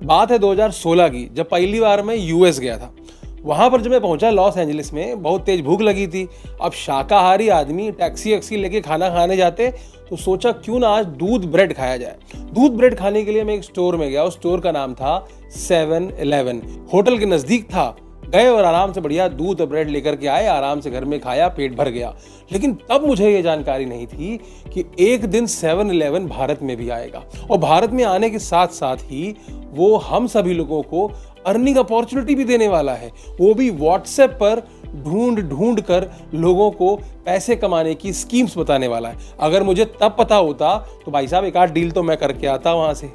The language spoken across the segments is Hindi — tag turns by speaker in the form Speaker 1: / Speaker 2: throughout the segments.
Speaker 1: बात है 2016 की, जब पहली बार मैं यूएस गया था। वहाँ पर जब मैं पहुँचा लॉस एंजलिस में, बहुत तेज भूख लगी थी। अब शाकाहारी आदमी टैक्सी वैक्सी लेके खाना खाने जाते, तो सोचा क्यों ना आज दूध ब्रेड खाया जाए। दूध ब्रेड खाने के लिए मैं एक स्टोर में गया। उस स्टोर का नाम था 7-Eleven। होटल के नज़दीक था। गए और आराम से बढ़िया दूध और ब्रेड लेकर के आए, आराम से घर में खाया, पेट भर गया। लेकिन तब मुझे ये जानकारी नहीं थी कि एक दिन 7-Eleven भारत में भी आएगा, और भारत में आने के साथ साथ ही वो हम सभी लोगों को अर्निंग अपॉर्चुनिटी भी देने वाला है। वो भी व्हाट्सएप पर ढूंढ ढूंढ कर लोगों को पैसे कमाने की स्कीम्स बताने वाला है। अगर मुझे तब पता होता तो भाई साहब एक आध डील तो मैं करके आता वहां से।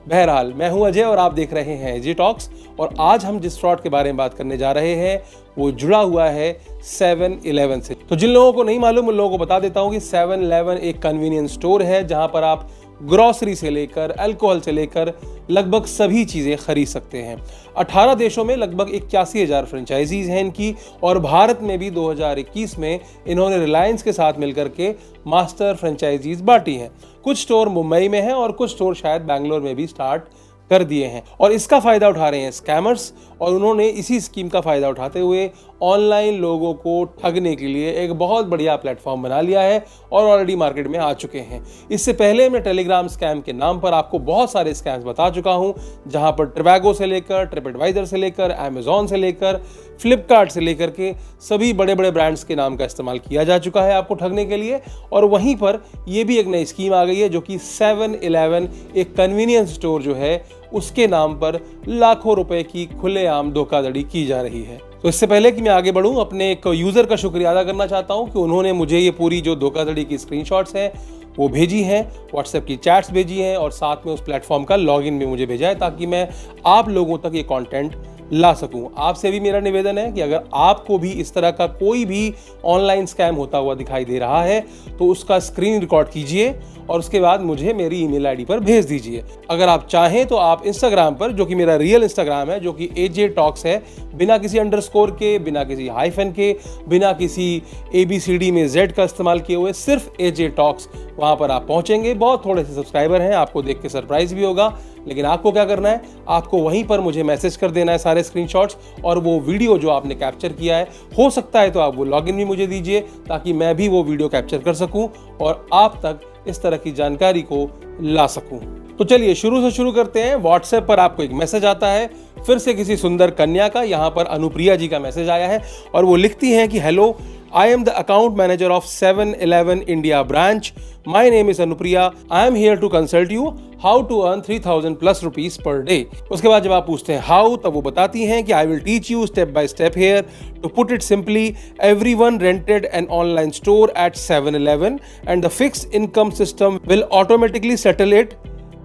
Speaker 1: बहरहाल, मैं हूं अजय और आप देख रहे हैं अजय टॉक्स। और आज हम जिस फ्रॉड के बारे में बात करने जा रहे हैं वो जुड़ा हुआ है 7-Eleven से। तो जिन लोगों को नहीं मालूम उन लोगों को बता देता हूं कि 7-Eleven एक कन्वीनियंस स्टोर है जहां पर आप ग्रोसरी से लेकर अल्कोहल से लेकर लगभग सभी चीज़ें खरीद सकते हैं। 18 देशों में लगभग 81,000 फ्रेंचाइजीज हैं इनकी, और भारत में भी 2021 में इन्होंने रिलायंस के साथ मिलकर के मास्टर फ्रेंचाइजीज बांटी हैं। कुछ स्टोर मुंबई में हैं और कुछ स्टोर शायद बैंगलोर में भी स्टार्ट कर दिए हैं, और इसका फायदा उठा रहे हैं स्कैमर्स। और उन्होंने इसी स्कीम का फायदा उठाते हुए ऑनलाइन लोगों को ठगने के लिए एक बहुत बढ़िया प्लेटफॉर्म बना लिया है और ऑलरेडी मार्केट में आ चुके हैं। इससे पहले मैं टेलीग्राम स्कैम के नाम पर आपको बहुत सारे स्कैम्स बता चुका हूं, जहां पर ट्रिवैगो से लेकर ट्रिपएडवाइजर से लेकर अमेजॉन से लेकर फ्लिपकार्ट से लेकर के सभी बड़े बड़े ब्रांड्स के नाम का इस्तेमाल किया जा चुका है आपको ठगने के लिए। और वहीं पर यह भी एक नई स्कीम आ गई है जो कि 7-Eleven एक कन्वीनियंस स्टोर जो है उसके नाम पर लाखों रुपए की खुलेआम धोखाधड़ी की जा रही है। तो इससे पहले कि मैं आगे बढ़ूं, अपने एक यूजर का शुक्रिया अदा करना चाहता हूं कि उन्होंने मुझे ये पूरी जो धोखाधड़ी की स्क्रीनशॉट्स हैं वो भेजी हैं, व्हाट्सएप की चैट्स भेजी हैं, और साथ में उस प्लेटफॉर्म का लॉगिन भी मुझे भेजा है ताकि मैं आप लोगों तक ये कंटेंट ला सकूं। आपसे भी मेरा निवेदन है कि अगर आपको भी इस तरह का कोई भी ऑनलाइन स्कैम होता हुआ दिखाई दे रहा है तो उसका स्क्रीन रिकॉर्ड कीजिए और उसके बाद मुझे मेरी ईमेल आईडी पर भेज दीजिए। अगर आप चाहें तो आप इंस्टाग्राम पर, जो कि मेरा रियल इंस्टाग्राम है, जो कि AJ Talks है, बिना किसी अंडरस्कोर के, बिना किसी हाइफन के, बिना किसी ABCD में Z का इस्तेमाल किए हुए, सिर्फ AJ Talks, वहां पर आप पहुंचेंगे। बहुत थोड़े से सब्सक्राइबर हैं, आपको देख के सरप्राइज भी होगा। लेकिन आपको क्या करना है, आपको वहीं पर मुझे मैसेज कर देना है सारे स्क्रीनशॉट्स और वो वीडियो जो आपने कैप्चर किया है। हो सकता है तो आप वो लॉगिन भी मुझे दीजिए ताकि मैं भी वो वीडियो कैप्चर कर सकूं और आप तक इस तरह की जानकारी को ला सकूं। तो चलिए शुरू से शुरू करते हैं। व्हाट्सएप पर आपको एक मैसेज आता है, फिर से किसी सुंदर कन्या का। यहाँ पर अनुप्रिया जी का मैसेज आया है और वो लिखती हैं कि hello, I am the account manager of 7-Eleven India branch. My name is Anupriya. I am here to consult you how to earn 3,000 plus rupees per day. उसके बाद जब आप पूछते हैं how, तब वो बताती हैं कि I will teach you step by step here. To put it simply, everyone rented an online store at 7-Eleven and the fixed income system will automatically settle it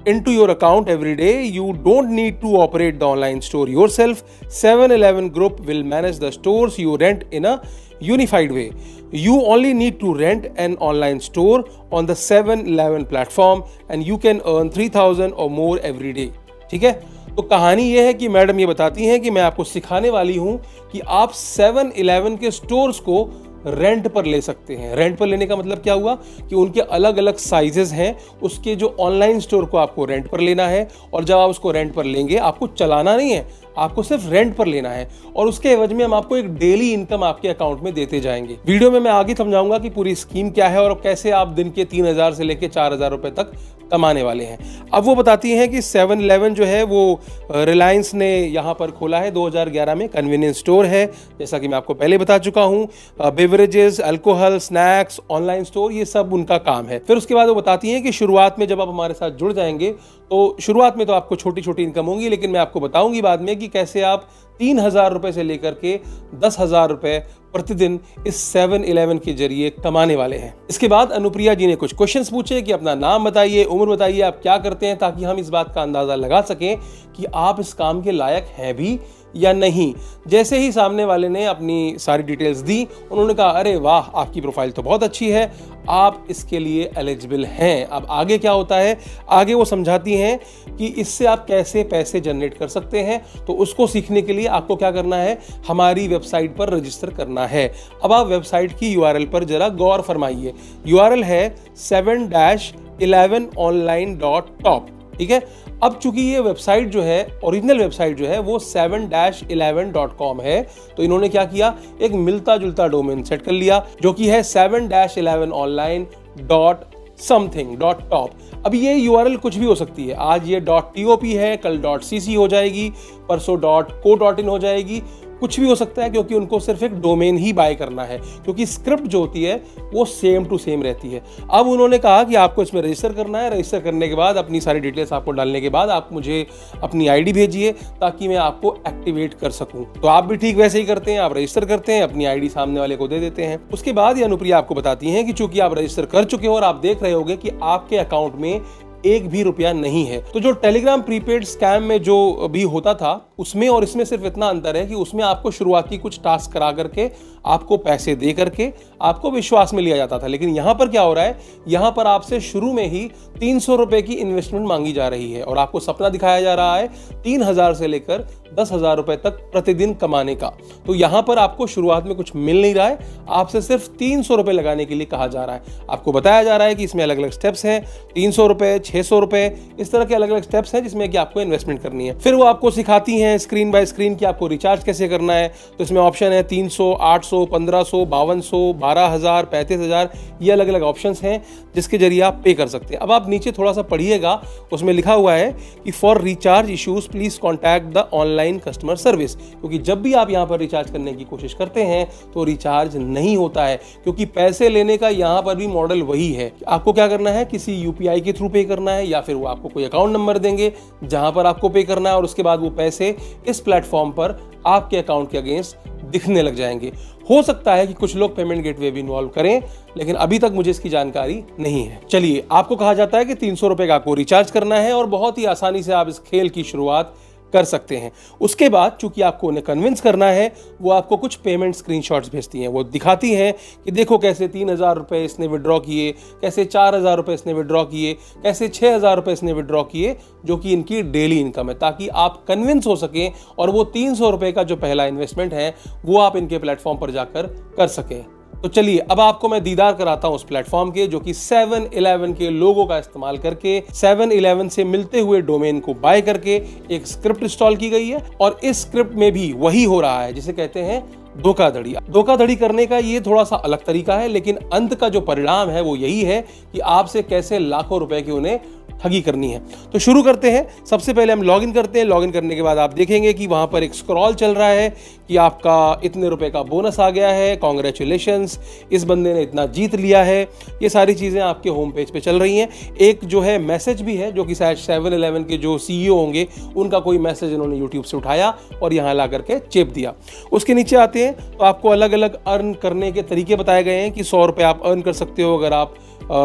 Speaker 1: into your account every day. You don't need to operate the online store yourself. 7-Eleven Group will manage the stores you rent in a unified way. You only need to rent an online store on the 7-Eleven platform and you can earn 3,000 or more every day. ठीक है? तो कहानी ये है कि मैडम ये बताती हैं कि मैं आपको सिखाने वाली हूं कि आप 7-Eleven के स्टोर्स को रेंट पर ले सकते हैं। रेंट पर लेने का मतलब क्या हुआ कि उनके अलग अलग साइजेस हैं, उसके जो ऑनलाइन स्टोर को आपको रेंट पर लेना है, और जब आप उसको रेंट पर लेंगे आपको चलाना नहीं है, आपको सिर्फ रेंट पर लेना है, और उसके एवज में हम आपको एक डेली इनकम आपके अकाउंट में देते जाएंगे। वीडियो में मैं आगे समझाऊंगा कि पूरी स्कीम क्या है और कैसे आप दिन के 3,000 से लेकर 4,000 रुपए तक कमाने वाले हैं। अब वो बताती हैं कि 7-Eleven जो है वो रिलायंस ने यहाँ पर खोला है 2011 में, कन्वीनियंस स्टोर है, जैसा कि मैं आपको पहले बता चुका हूँ। Beverages, alcohol, snacks, online store, ये सब उनका काम है। फिर उसके बाद वो बताती हैं कि शुरुआत में जब आप हमारे साथ जुड़ जाएंगे तो शुरुआत में तो आपको छोटी छोटी इनकम होंगी, लेकिन मैं आपको बताऊंगी बाद में कि कैसे आप 3,000 रुपए से लेकर के 10,000 रुपए प्रतिदिन इस 7-Eleven के जरिए कमाने वाले हैं। इसके बाद अनुप्रिया जी ने कुछ क्वेश्चंस पूछे कि अपना नाम बताइए, उम्र बताइए, आप क्या करते हैं, ताकि हम इस बात का अंदाजा लगा सकें कि आप इस काम के लायक हैं भी या नहीं। जैसे ही सामने वाले ने अपनी सारी डिटेल्स दी, उन्होंने कहा अरे वाह, आपकी प्रोफाइल तो बहुत अच्छी है, आप इसके लिए एलिजिबल हैं। अब आगे क्या होता है, आगे वो समझाती हैं कि इससे आप कैसे पैसे जनरेट कर सकते हैं। तो उसको सीखने के लिए आपको क्या करना है, हमारी वेबसाइट पर रजिस्टर करना है। अब आप वेबसाइट की URL पर जरा गौर फरमाइए। URL है 7-11online.top। ठीक है। अब चूंकि ये वेबसाइट जो है, ओरिजिनल वेबसाइट जो है वो 7-11.com है, तो इन्होंने क्या किया, एक मिलता जुलता डोमेन सेट कर लिया जो कि है 7-11online.something.top। अब ये URL कुछ भी हो सकती है, आज ये .top है, कल .cc हो जाएगी, परसों .co.in हो जाएगी, कुछ भी हो सकता है, क्योंकि उनको सिर्फ एक डोमेन ही बाय करना है, क्योंकि स्क्रिप्ट जो होती है वो सेम टू सेम रहती है। अब उन्होंने कहा कि आपको इसमें रजिस्टर करना है, रजिस्टर करने के बाद अपनी सारी डिटेल्स आपको डालने के बाद आप मुझे अपनी आईडी भेजिए ताकि मैं आपको एक्टिवेट कर सकूं। तो आप भी ठीक वैसे ही करते हैं, आप रजिस्टर करते हैं, अपनी आईडी सामने वाले को दे देते हैं। उसके बाद ये अनुप्रिया आपको बताती हैं कि चूंकि आप रजिस्टर कर चुके हो और आप देख रहे होंगे कि आपके अकाउंट में एक भी रुपया नहीं है। तो जो टेलीग्राम प्रीपेड स्कैम में जो भी होता था उसमें और इसमें सिर्फ इतना अंतर है कि उसमें आपको शुरुआती कुछ टास्क करा करके आपको पैसे दे करके आपको विश्वास में लिया जाता था, लेकिन यहां पर क्या हो रहा है, यहां पर आपसे शुरू में ही 300 रुपए की इन्वेस्टमेंट मांगी जा रही है और आपको सपना दिखाया जा रहा है 3000 से लेकर 10,000 रुपए तक प्रतिदिन कमाने का। तो यहां पर आपको शुरुआत में कुछ मिल नहीं रहा है, आपसे सिर्फ 300 रुपए लगाने के लिए कहा जा रहा है। आपको बताया जा रहा है कि इसमें अलग अलग स्टेप्स हैं, 300 रुपए, 600 रुपए, इस तरह के अलग अलग स्टेप्स हैं जिसमें कि आपको इन्वेस्टमेंट करनी है। फिर वो आपको सिखाती हैं स्क्रीन बाय स्क्रीन कि आपको रिचार्ज कैसे करना है। तो इसमें ऑप्शन है 300, 800, 1500, 5200, 12,000, 35,000, ये अलग अलग ऑप्शंस हैं जिसके जरिए आप पे कर सकते हैं। अब आप नीचे थोड़ा सा पढ़िएगा, उसमें लिखा हुआ है कि for recharge issues please contact the online customer service, क्योंकि जब भी आप यहाँ पर रिचार्ज करने की कोशिश करते हैं तो रिचार्ज नहीं होता है, क्योंकि पैसे लेने का यहाँ पर भी मॉडल वही है। आपको क्या करना है, किसी UPI के थ्रू पे करना है या फिर वो आपको कोई अकाउंट नंबर देंगे जहां पर आपको पे करना है और उसके बाद वो पैसे इस प्लेटफॉर्म पर आपके अकाउंट के अगेंस्ट दिखने लग जाएंगे। हो सकता है कि कुछ लोग पेमेंट गेटवे भी इन्वॉल्व करें, लेकिन अभी तक मुझे इसकी जानकारी नहीं है। चलिए, आपको कहा जाता है कि 300 रुपए का आपको रिचार्ज करना है और बहुत ही आसानी से आप इस खेल की शुरुआत कर सकते हैं। उसके बाद चूंकि आपको उन्हें कन्विंस करना है, वो आपको कुछ पेमेंट स्क्रीनशॉट्स भेजती हैं। वो दिखाती हैं कि देखो कैसे 3,000 रुपए इसने विड्रॉ किए, कैसे 4,000 रुपए इसने विड्रॉ किए, कैसे 6,000 रुपए इसने विड्रॉ किए, जो कि इनकी डेली इनकम है, ताकि आप कन्विंस हो सकें और वो 300 रुपए का जो पहला इन्वेस्टमेंट है वो आप इनके प्लेटफॉर्म पर जाकर कर सकें। तो चलिए, अब आपको मैं दीदार कराता हूं उस प्लेटफॉर्म के जो कि 7-11 के लोगों का इस्तेमाल करके 7-11 से मिलते हुए डोमेन को बाय करके एक स्क्रिप्ट इंस्टॉल की गई है और इस स्क्रिप्ट में भी वही हो रहा है जिसे कहते हैं धोखाधड़ी। धोखाधड़ी करने का ये थोड़ा सा अलग तरीका है, लेकिन अंत का जो परिणाम है वो यही है कि आपसे कैसे लाखों रुपए की उन्हें ठगी करनी है। तो शुरू करते हैं। सबसे पहले हम लॉगिन करते हैं। लॉगिन करने के बाद आप देखेंगे कि वहां पर एक स्क्रॉल चल रहा है कि आपका इतने रुपए का बोनस आ गया है, कॉन्ग्रेचुलेशंस, इस बंदे ने इतना जीत लिया है। ये सारी चीजें आपके होम पेज पे चल रही हैं। एक जो है मैसेज भी है जो कि शायद 7-11 के जो CEO होंगे उनका कोई मैसेज इन्होंने यूट्यूब से उठाया और यहाँ ला करके चेप दिया। उसके नीचे आते हैं तो आपको अलग अलग अर्न करने के तरीके बताए गए हैं कि 100 रुपए आप अर्न कर सकते हो अगर आप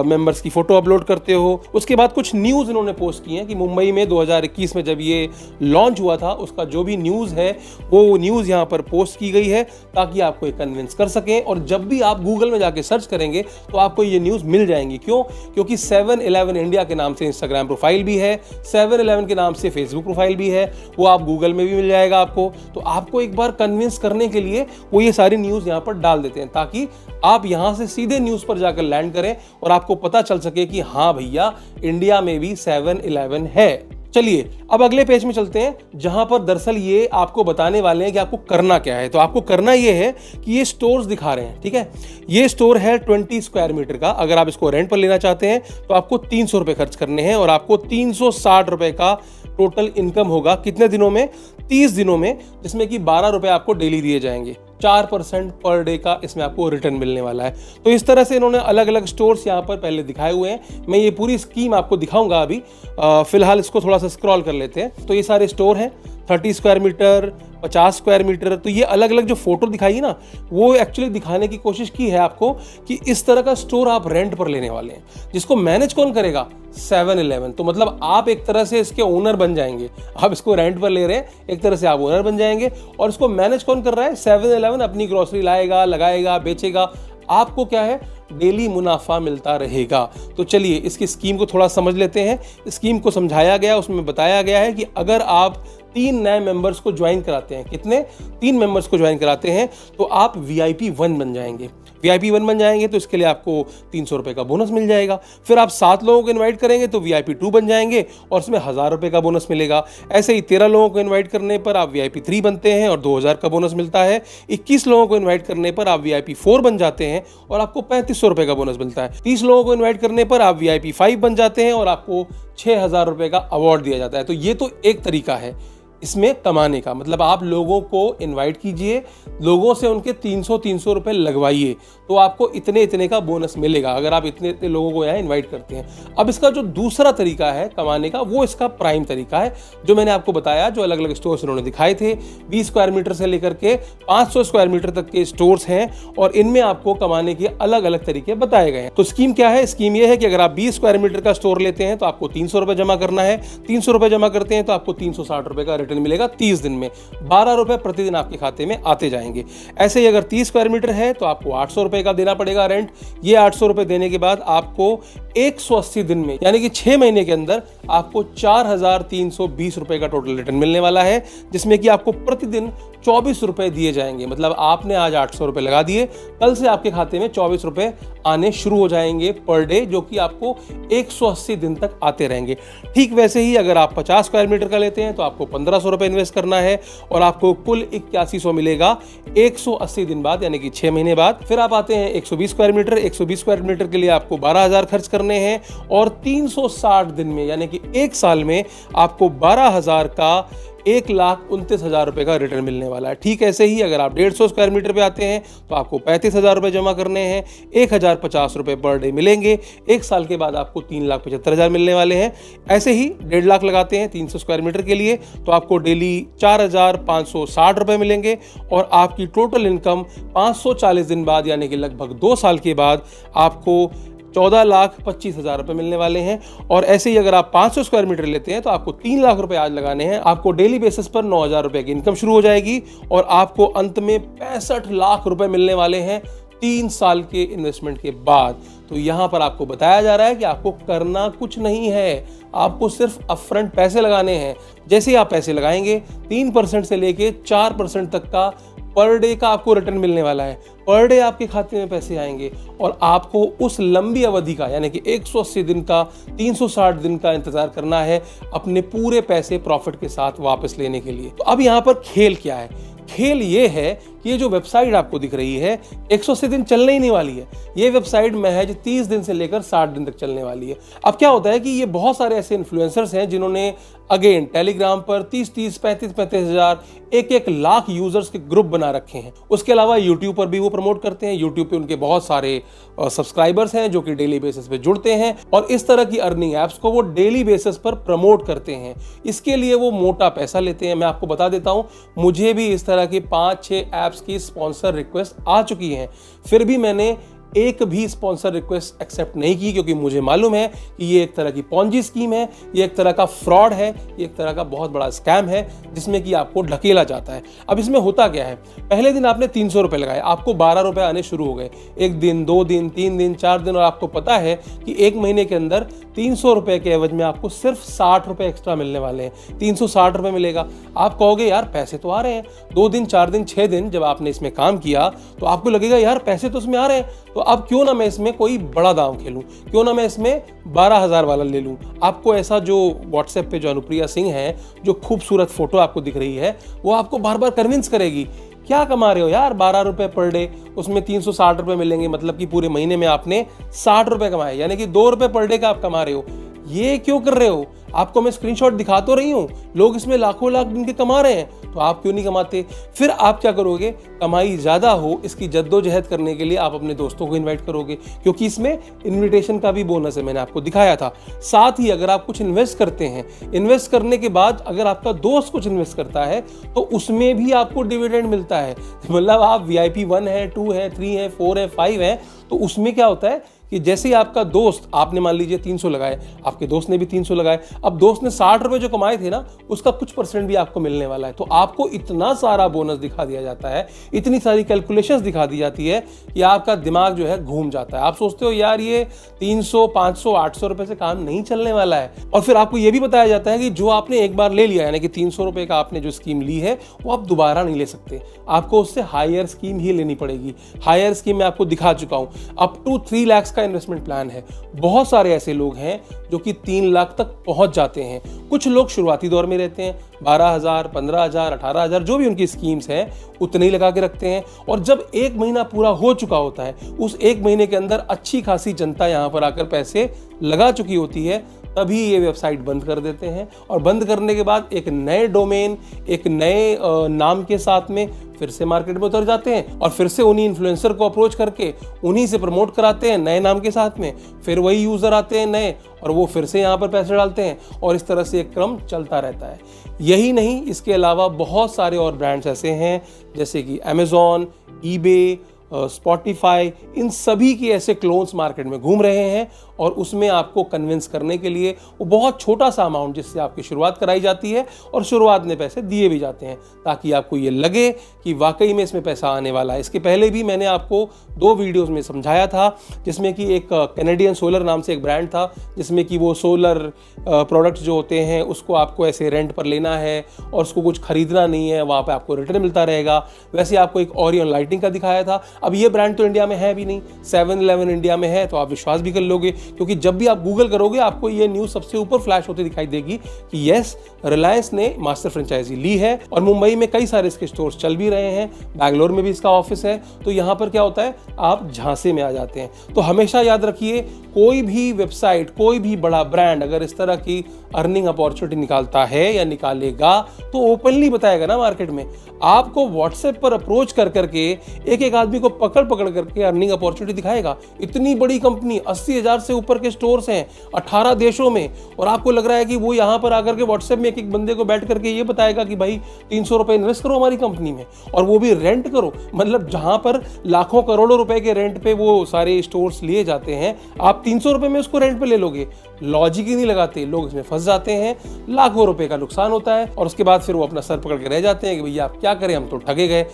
Speaker 1: मेंबर्स की फोटो अपलोड करते हो। उसके बाद कुछ न्यूज़ इन्होंने पोस्ट की हैं कि मुंबई में 2021 में जब ये लॉन्च हुआ था उसका जो भी न्यूज़ है वो न्यूज़ यहाँ पर पोस्ट की गई है ताकि आपको ये कन्विंस कर सकें और जब भी आप गूगल में जाके सर्च करेंगे तो आपको ये न्यूज़ मिल जाएंगी। क्यों? क्योंकि 7-11 इंडिया के नाम से इंस्टाग्राम प्रोफाइल भी है, 7-11 के नाम से फेसबुक प्रोफाइल भी है, वो आप गूगल में भी मिल जाएगा आपको। तो आपको एक बार कन्विंस करने के लिए वो ये सारी न्यूज़ यहाँ पर डाल देते हैं ताकि आप यहाँ से सीधे न्यूज़ पर जाकर लैंड करें और आपको पता चल सके कि हाँ भैया, इंडिया में भी 7-11 है। चलिए, अब अगले पेज में चलते हैं जहां पर दरअसल ये आपको बताने वाले हैं कि आपको करना क्या है। तो आपको करना ये है कि ये स्टोर्स दिखा रहे हैं, ठीक है। ये स्टोर है 20 स्क्वायर मीटर का। अगर आप इसको रेंट पर लेना चाहते हैं तो आपको 300 रुपए खर्च करने हैं और आपको 360 रुपए का टोटल इनकम होगा। कितने दिनों में? 30 दिनों में, जिसमें कि 12 रुपए आपको डेली दिए जाएंगे। 4% पर डे का इसमें आपको रिटर्न मिलने वाला है। तो इस तरह से इन्होंने अलग अलग स्टोर्स यहाँ पर पहले दिखाए हुए हैं। मैं ये पूरी स्कीम आपको दिखाऊंगा अभी। फिलहाल इसको थोड़ा सा स्क्रॉल कर लेते हैं। तो ये सारे स्टोर हैं, 30 स्क्वायर मीटर, 50 स्क्वायर मीटर। तो ये अलग अलग जो फोटो दिखाई ना, वो एक्चुअली दिखाने की कोशिश की है आपको कि इस तरह का स्टोर आप रेंट पर लेने वाले हैं, जिसको मैनेज कौन करेगा? 7-11। तो मतलब आप एक तरह से इसके ओनर बन जाएंगे। आप इसको रेंट पर ले रहे हैं, एक तरह से आप ओनर बन जाएंगे। और इसको मैनेज कौन कर रहा है? 7-11 अपनी ग्रोसरी लाएगा, लगाएगा, बेचेगा। आपको क्या है? डेली मुनाफा मिलता रहेगा। तो चलिए इसकी स्कीम को थोड़ा समझ लेते हैं। स्कीम को समझाया गया, उसमें बताया गया है कि अगर आप 3 नए मेंबर्स को ज्वाइन कराते हैं, कितने 3 मेंबर्स को ज्वाइन कराते हैं, तो आप VIP 1 बन जाएंगे। VIP 1 बन जाएंगे तो इसके लिए आपको 300 रुपये का बोनस मिल जाएगा। फिर आप 7 लोगों को इन्वाइट करेंगे तो VIP 2 बन जाएंगे और उसमें 1000 रुपये का बोनस मिलेगा। ऐसे ही 13 लोगों को इन्वाइट करने पर आप VIP 3 बनते हैं और 2000 का बोनस मिलता है। 21 लोगों को इन्वाइट करने पर आप VIP 4 बन जाते हैं और आपको 3500 रुपये का बोनस मिलता है। 30 लोगों को इन्वाइट करने पर आप VIP 5 बन जाते हैं और आपको 6000 रुपये का अवार्ड दिया जाता है। तो ये तो एक तरीका है इसमें कमाने का, मतलब आप लोगों को इनवाइट कीजिए, लोगों से उनके 300 रुपए लगवाइए तो आपको इतने इतने का बोनस मिलेगा अगर आप इतने इतने लोगों को यहाँ इनवाइट करते हैं। अब इसका जो दूसरा तरीका है कमाने का, वो इसका प्राइम तरीका है जो मैंने आपको बताया, जो अलग अलग स्टोर्स उन्होंने दिखाए थे। 20 स्क्वायर मीटर से लेकर के 500 स्क्वायर मीटर तक के स्टोर्स हैं और इनमें आपको कमाने के अलग अलग तरीके बताए गए हैं। तो स्कीम क्या है? स्कीम ये है कि अगर आप 20 स्क्वायर मीटर का स्टोर लेते हैं तो आपको 300 रुपए जमा करना है। 300 रुपए जमा करते हैं तो आपको 360 रुपए का रिटर्न मिलेगा 30 दिन में। 12 रुपए प्रतिदिन आपके खाते में आते जाएंगे। ऐसे ही अगर 30 स्क्वायर मीटर है तो आपको 800 रुपए का देना पड़ेगा रेंट। ये 800 रुपए देने के बाद आपको 180 दिन में यानी कि 6 महीने के अंदर आपको 4320 रुपए का टोटल रिटर्न मिलने वाला है, जिसमें कि आपको प्रतिदिन 24 रुपए दिए जाएंगे। मतलब आपने आज 800 रुपए लगा दिए, कल से आपके खाते में 24 रुपए आने शुरू हो जाएंगे पर डे, जो कि आपको 180 दिन तक आते रहेंगे। ठीक वैसे ही अगर आप 50 स्क्वायर मीटर का लेते हैं तो आपको 1500 रुपए इन्वेस्ट करना है और आपको कुल 8100 मिलेगा 180 दिन बाद, यानी कि 6 महीने बाद। फिर आप आते हैं 120 स्क्वायर मीटर। 120 स्क्वायर मीटर के लिए आपको 12000 खर्च करने हैं और 360 दिन में यानी कि 1 साल में आपको 12000 का 1,29,000 रुपए का रिटर्न मिलने वाला है। ठीक ऐसे ही अगर आप 150 स्क्वायर मीटर पे आते हैं तो आपको 35,000 रुपए जमा करने हैं, 1050 रुपए पर डे मिलेंगे। 1 साल के बाद आपको 3,75,000 मिलने वाले हैं। ऐसे ही 1.5 लाख लगाते हैं 300 स्क्वायर मीटर के लिए तो आपको डेली 4,560 रुपए मिलेंगे और आपकी टोटल इनकम 540 दिन बाद यानी कि लगभग 2 साल के बाद आपको 14,25,000 रुपए मिलने वाले हैं। और ऐसे ही अगर आप 500 स्क्वायर मीटर लेते हैं तो आपको 3 लाख रुपए आज लगाने हैं। आपको डेली बेसिस पर 9,000 रुपए की इनकम शुरू हो जाएगी और आपको अंत में 65 लाख रुपए मिलने वाले हैं 3 साल के इन्वेस्टमेंट के बाद। तो यहां पर आपको बताया जा रहा है कि आपको करना कुछ नहीं है, आपको सिर्फ अपफ्रंट पैसे लगाने हैं। जैसे ही आप पैसे लगाएंगे 3% से लेके 4% तक का पर डे का आपको रिटर्न मिलने वाला है। पर डे आपके खाते में पैसे आएंगे और आपको उस लंबी अवधि का यानी कि 180 दिन का 360 दिन का इंतजार करना है अपने पूरे पैसे प्रॉफिट के साथ वापस लेने के लिए। तो अब यहाँ पर खेल क्या है? खेल ये है कि ये जो वेबसाइट आपको दिख रही है 180 दिन चलने ही नहीं वाली है। ये वेबसाइट महज 30 दिन से लेकर 60 दिन तक चलने वाली है। अब क्या होता है कि ये बहुत सारे ऐसे इन्फ्लुएंसर्स हैं जिन्होंने अगेन टेलीग्राम पर 30-30, 35-35 हजार, 1-1 लाख यूजर्स के ग्रुप बना रखे हैं। उसके अलावा यूट्यूब पर भी वो प्रमोट करते हैं। यूट्यूब पे उनके बहुत सारे सब्सक्राइबर्स हैं जो कि डेली बेसिस पे जुड़ते हैं और इस तरह की अर्निंग एप्स को वो डेली बेसिस पर प्रमोट करते हैं। इसके लिए वो मोटा पैसा लेते हैं। मैं आपको बता देता हूं, मुझे भी इस तरह की 5-6 एप्स की स्पॉन्सर रिक्वेस्ट आ चुकी हैं, फिर भी मैंने एक भी स्पॉन्सर रिक्वेस्ट एक्सेप्ट नहीं की, क्योंकि मुझे मालूम है कि ये एक तरह की पॉन्जी स्कीम है, ये एक तरह का फ्रॉड है, ये एक तरह का बहुत बड़ा स्कैम है जिसमें कि आपको ढकेला जाता है। अब इसमें होता क्या है? पहले दिन आपने 300 रुपए लगाए, आपको 12 रुपए आने शुरू हो गए। 1 दिन, 2 दिन, 3 दिन, 4 दिन, और आपको पता है कि 1 महीने के अंदर 300 रुपए के एवज में आपको सिर्फ 60 रुपए एक्स्ट्रा मिलने वाले हैं। 360 रुपए मिलेगा। आप कहोगे यार पैसे तो आ रहे हैं। 2 दिन, 4 दिन, 6 दिन जब आपने इसमें काम किया तो आपको लगेगा यार पैसे तो इसमें आ रहे हैं, तो अब क्यों ना मैं इसमें कोई बड़ा दांव खेलूं, क्यों ना मैं इसमें 12,000 वाला ले लूं। आपको ऐसा जो व्हाट्सएप पे जो अनुप्रिया सिंह है, जो खूबसूरत फोटो आपको दिख रही है, वो आपको बार बार कन्विंस करेगी। क्या कमा रहे हो यार, 12 रुपए पर डे, उसमें 360 रुपए मिलेंगे, मतलब कि पूरे महीने में आपने 60 रुपए कमाए, यानी कि 2 रुपए पर डे का आप कमा रहे हो। ये क्यों कर रहे हो? आपको मैं स्क्रीनशॉट दिखा तो रही हूं, लोग इसमें लाखों लाख दिन के कमा रहे हैं, तो आप क्यों नहीं कमाते? फिर आप क्या करोगे? कमाई ज्यादा हो इसकी जद्दोजहद करने के लिए आप अपने दोस्तों को इनवाइट करोगे, क्योंकि इसमें इनविटेशन का भी बोनस है, मैंने आपको दिखाया था। साथ ही अगर आप कुछ इन्वेस्ट करते हैं, इन्वेस्ट करने के बाद अगर आपका दोस्त कुछ इन्वेस्ट करता है तो उसमें भी आपको डिविडेंड मिलता है। मतलब आप VIP 1 है, 2 है, 3 है, 4 है, 5 है, तो उसमें क्या होता है कि जैसे ही आपका दोस्त, आपने मान लीजिए 300 लगाए, आपके दोस्त ने भी 300 लगाए, अब दोस्त ने 60 रुपए जो कमाए थे ना, उसका कुछ % भी आपको मिलने वाला है। तो आपको इतना सारा बोनस दिखा दिया जाता है, इतनी सारी कैलकुलेशंस दिखा दी जाती है कि आपका दिमाग जो है घूम जाता है। आप सोचते हो यार ये 300, 500, 800 रुपए से काम नहीं चलने वाला है। और फिर आपको ये भी बताया जाता है कि जो आपने एक बार ले लिया, यानी कि 300 रुपए का आपने जो स्कीम ली है, वो आप दोबारा नहीं ले सकते, आपको उससे हायर स्कीम ही लेनी पड़ेगी। हायर स्कीम मैं आपको दिखा चुका हूं, अप टू 3 लाख का इन्वेस्टमेंट प्लान है। बहुत सारे ऐसे लोग हैं जो कि 3 लाख तक पहुंच जाते हैं। कुछ लोग शुरुआती दौर में रहते हैं, 12,000, 15,000, 18,000 जो भी उनकी स्कीम्स हैं उतने ही लगा के रखते हैं। और जब 1 महीना पूरा हो चुका होता है, उस 1 महीने के अंदर अच्छी खासी जनता यहाँ पर आकर पैसे लगा चुकी होती है, तभी ये वेबसाइट बंद कर देते हैं। और बंद करने के बाद एक नए डोमेन, एक नए नाम के साथ में फिर से मार्केट में उतर जाते हैं और फिर से उन्हीं इन्फ्लुएंसर को अप्रोच करके उन्हीं से प्रमोट कराते हैं नए नाम के साथ में। फिर वही यूज़र आते हैं नए और वो फिर से यहाँ पर पैसे डालते हैं और इस तरह से एक क्रम चलता रहता है। यही नहीं, इसके अलावा बहुत सारे और ब्रांड्स ऐसे हैं जैसे कि अमेज़ॉन, ईबे, स्पॉटिफाई, इन सभी के ऐसे क्लोन्स मार्केट में घूम रहे हैं और उसमें आपको कन्विंस करने के लिए वो बहुत छोटा सा अमाउंट जिससे आपकी शुरुआत कराई जाती है और शुरुआत में पैसे दिए भी जाते हैं ताकि आपको ये लगे कि वाकई में इसमें पैसा आने वाला है। इसके पहले भी मैंने आपको 2 वीडियोस में समझाया था, जिसमें कि एक कैनेडियन सोलर नाम से एक ब्रांड था, जिसमें कि वो सोलर प्रोडक्ट्स जो होते हैं उसको आपको ऐसे रेंट पर लेना है और उसको कुछ खरीदना नहीं है, वहाँ पर आपको रिटर्न मिलता रहेगा। वैसे आपको एक ओरियन लाइटिंग का दिखाया था। अब ये ब्रांड तो इंडिया में है भी नहीं, 7-Eleven इंडिया में है, तो आप विश्वास भी कर लोगे क्योंकि जब भी आप गूगल करोगे आपको ये न्यूज़ सबसे ऊपर फ्लैश होती दिखाई देगी कि यस, रिलायंस ने मास्टर फ्रेंचाइजी ली है और मुंबई में कई सारे इसके स्टोर्स चल भी रहे हैं, बैंगलोर में भी इसका ऑफिस है। तो यहाँ पर क्या होता है, आप झांसे में आ जाते हैं। तो हमेशा याद रखिए, कोई भी वेबसाइट, कोई भी बड़ा ब्रांड अगर इस तरह की अर्निंग अपॉर्चुनिटी निकालता है या निकालेगा तो ओपनली बताएगा ना मार्केट में। आपको व्हाट्सएप पर अप्रोच कर करके एक आदमी को पकड़ करके अर्निंग अपॉर्चुनिटी दिखाएगा। इतनी बड़ी कंपनी, 80,000 से ऊपर के स्टोर्स हैं 18 देशों में, और आपको लग रहा है कि वो यहाँ पर आकर के व्हाट्सएप में एक बंदे को बैठ करके ये बताएगा कि भाई 300 रुपए इन्वेस्ट करो हमारी कंपनी में, और वो भी रेंट करो। मतलब जहां पर लाखों करोड़ों रुपए के रेंट पे वो सारे स्टोर्स लिए जाते हैं, आप 300 रुपए में उसको रेंट पे ले लोगे। लॉजिक ही नहीं लगाते, लोग इसमें फंस जाते हैं, लाखों रुपए का नुकसान होता है और उसके बाद फिर वो अपना सर पकड़ के रह जाते हैं कि भैया आप क्या करें, हम तो ठगे गए।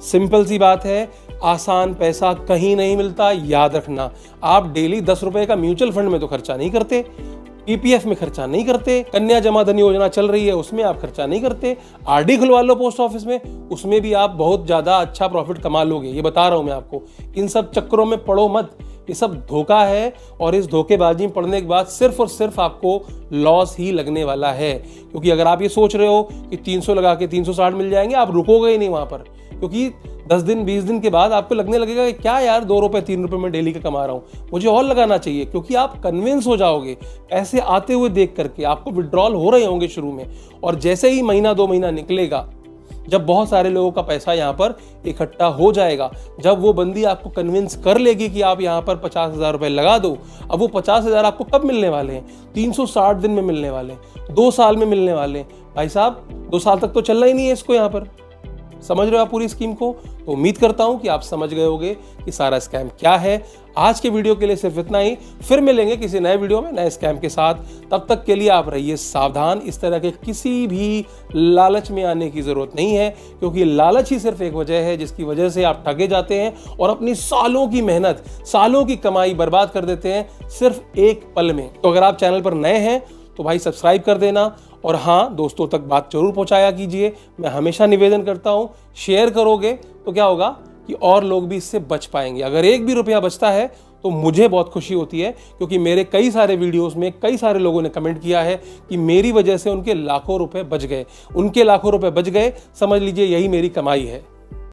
Speaker 1: सिंपल सी बात है, आसान पैसा कहीं नहीं मिलता, याद रखना। आप डेली 10 रुपए का म्यूचुअल फंड में तो खर्चा नहीं करते, पीपीएफ में खर्चा नहीं करते, कन्या जमा धन योजना चल रही है उसमें आप खर्चा नहीं करते, आरडी खुलवा लो पोस्ट ऑफिस में, उसमें भी आप बहुत ज्यादा अच्छा प्रॉफिट कमा लोगे, ये बता रहा हूं मैं आपको। इन सब चक्करों में पड़ो मत, ये सब धोखा है और इस धोखेबाजी में पड़ने के बाद सिर्फ और सिर्फ आपको लॉस ही लगने वाला है। क्योंकि अगर आप ये सोच रहे हो कि 300 लगा के 360 मिल जाएंगे, आप रुकोगे ही नहीं वहां पर, क्योंकि 10 दिन 20 दिन के बाद आपको लगने लगेगा कि क्या यार 2 रुपए 3 रुपए में डेली का कमा रहा हूं, मुझे और लगाना चाहिए। क्योंकि आप कन्विंस हो जाओगे पैसे आते हुए देख करके, आपको विड्रॉल हो रहे होंगे शुरू में, और जैसे ही महीना 2 महीना निकलेगा, जब बहुत सारे लोगों का पैसा यहाँ पर इकट्ठा हो जाएगा, जब वो बंदी आपको कन्विंस कर लेगी कि आप यहाँ पर 50,000 रुपए लगा दो, अब वो 50,000 आपको कब मिलने वाले हैं? 360 दिन में मिलने वाले हैं, 2 साल में मिलने वाले हैं। भाई साहब 2 साल तक तो चलना ही नहीं है इसको यहाँ पर। समझ रहे हो आप पूरी स्कीम को? तो उम्मीद करता हूं कि आप समझ गए होंगे कि सारा स्कैम क्या है। आज के वीडियो के लिए सिर्फ इतना ही, फिर मिलेंगे किसी नए वीडियो में नए स्कैम के साथ। तब तक के लिए आप रहिए सावधान, इस तरह के किसी भी लालच में आने की जरूरत नहीं है, क्योंकि लालच ही सिर्फ एक वजह है जिसकी वजह से आप ठगे जाते हैं और अपनी सालों की मेहनत, सालों की कमाई बर्बाद कर देते हैं सिर्फ एक पल में। तो अगर आप चैनल पर नए हैं तो भाई सब्सक्राइब कर देना, और हाँ, दोस्तों तक बात जरूर पहुंचाया कीजिए। मैं हमेशा निवेदन करता हूं, शेयर करोगे तो क्या होगा कि और लोग भी इससे बच पाएंगे। अगर 1 भी रुपया बचता है तो मुझे बहुत खुशी होती है, क्योंकि मेरे कई सारे वीडियोस में कई सारे लोगों ने कमेंट किया है कि मेरी वजह से उनके लाखों रुपए बच गए। उनके लाखों रुपए बच गए, समझ लीजिए यही मेरी कमाई है।